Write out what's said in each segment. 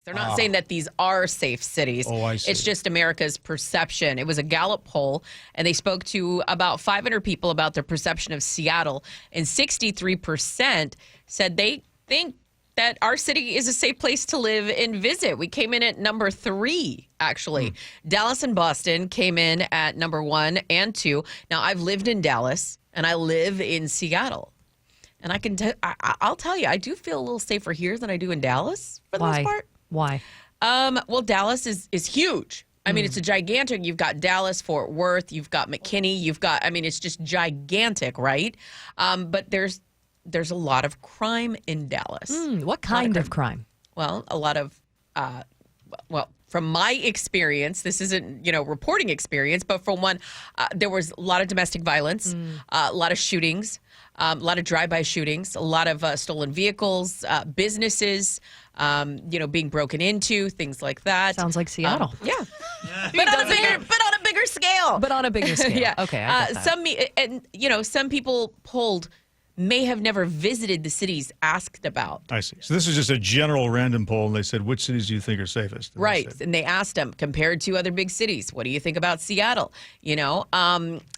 They're not saying that these are safe cities. Oh, I see. It's just America's perception. It was a Gallup poll, and they spoke to about 500 people about their perception of Seattle, and 63% said they think that our city is a safe place to live and visit. We came in at number 3, actually. Dallas and Boston came in at number 1 and 2. Now, I've lived in Dallas, and I live in Seattle. And I'll tell you, I do feel a little safer here than I do in Dallas for the most part. Why? Well, Dallas is huge. I mean, it's a gigantic. You've got Dallas, Fort Worth. You've got McKinney. It's just gigantic, right? But there's a lot of crime in Dallas. What kind of crime? Well, a lot of, from my experience, this isn't, reporting experience, but from one, there was a lot of domestic violence, a lot of shootings, a lot of drive-by shootings, a lot of stolen vehicles, businesses, being broken into, things like that. Sounds like Seattle. Yeah. But on a bigger scale. But on a bigger scale. Yeah. Okay, I get that. Some people polled may have never visited the cities asked about. I see. So this is just a general random poll, and they said, which cities do you think are safest? And Right. And they asked them, compared to other big cities, what do you think about Seattle?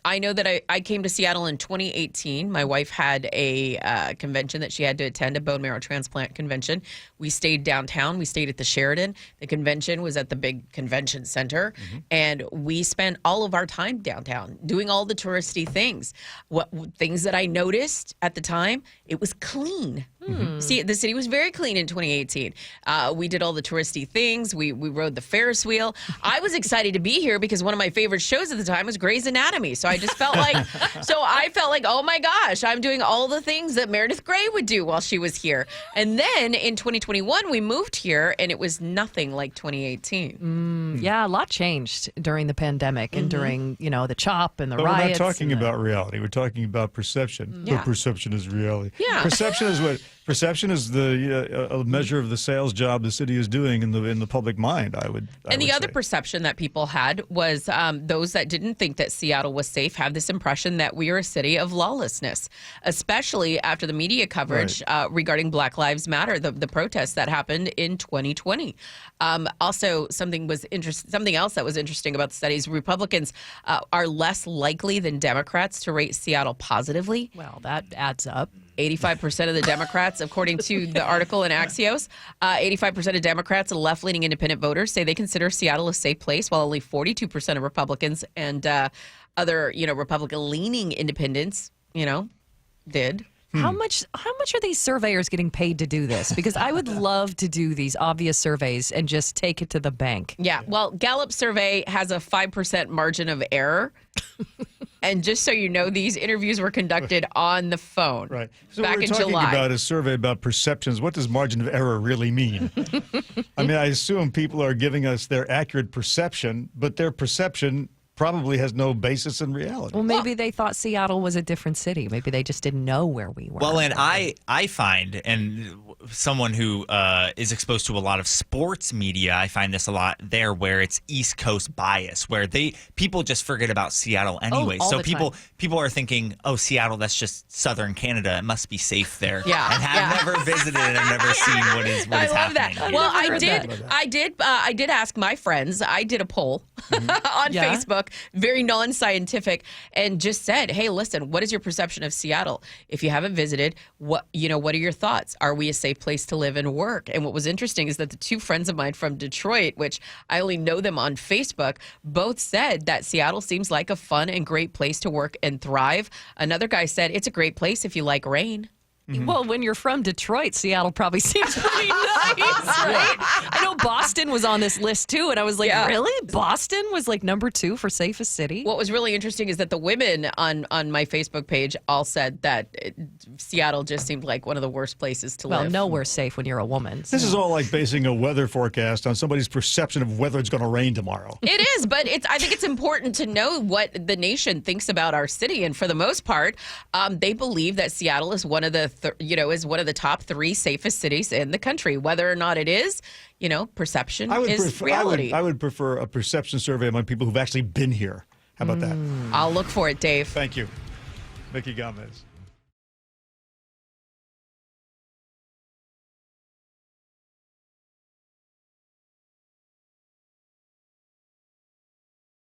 I know that I came to Seattle in 2018. My wife had a convention that she had to attend, a bone marrow transplant convention. We stayed downtown. We stayed at the Sheraton. The convention was at the big convention center. And we spent all of our time downtown doing all the touristy things. Things that I noticed at the time, it was clean. See, the city was very clean in 2018. We did all the touristy things. We rode the Ferris wheel. I was excited to be here because one of my favorite shows at the time was Grey's Anatomy. So I just felt like, oh my gosh, I'm doing all the things that Meredith Grey would do while she was here. And then in 2021, we moved here and it was nothing like 2018. Yeah, a lot changed during the pandemic and during, the CHOP and the But riots. we're not talking about reality. We're talking about perception. Yeah. But perception is reality. Yeah. Perception is what? Perception is the a measure of the sales job the city is doing in the public mind. I would other say. perception that people had was those that didn't think that Seattle was safe have this impression that we are a city of lawlessness, especially after the media coverage regarding Black Lives Matter, the protests that happened in 2020. Also, something else that was interesting about the studies: Republicans are less likely than Democrats to rate Seattle positively. Well, that adds up. 85% of the Democrats, according to the article in Axios, 85% of Democrats and left-leaning independent voters say they consider Seattle a safe place, while only 42% of Republicans and other, Republican-leaning independents, did. How much are these surveyors getting paid to do this? Because I would love to do these obvious surveys and just take it to the bank. Yeah, well, Gallup survey has a 5% margin of error. And just so you know, these interviews were conducted on the phone. Right. So back we're in talking July. about a survey about perceptions. What does margin of error really mean? I mean, I assume people are giving us their accurate perception, but their perception probably has no basis in reality. Well, maybe they thought Seattle was a different city. Maybe they just didn't know where we were. Well, and I find, and someone who is exposed to a lot of sports media, I find this a lot there, where it's East Coast bias, where people just forget about Seattle anyway. all So the people are thinking, oh, Seattle, that's just southern Canada. It must be safe there. Yeah. And have never visited and have never seen what is I love happening. that. here. Well, I did ask my friends. I did a poll on Yeah. Facebook, very non-scientific, and just said, "Hey, listen, what is your perception of Seattle? If you haven't visited, what are your thoughts? Are we a safe place to live and work?" And what was interesting is that the two friends of mine from Detroit, which I only know them on Facebook, both said that Seattle seems like a fun and great place to work and thrive. Another guy said it's a great place if you like rain. Well, when you're from Detroit, Seattle probably seems pretty nice, right? I know Boston was on this list too, and I was like, really? Boston was like number 2 for safest city? What was really interesting is that the women on my Facebook page all said that Seattle just seemed like one of the worst places to Well, live. nowhere's safe when you're a woman. So. This is all like basing a weather forecast on somebody's perception of whether it's going to rain tomorrow. It is, but I think it's important to know what the nation thinks about our city, and for the most part, they believe that Seattle is one of the top 3 safest cities in the country. Whether or not it is, perception is reality. I would prefer a perception survey among people who've actually been here. How about that? I'll look for it, Dave. Thank you. Micki Gamez.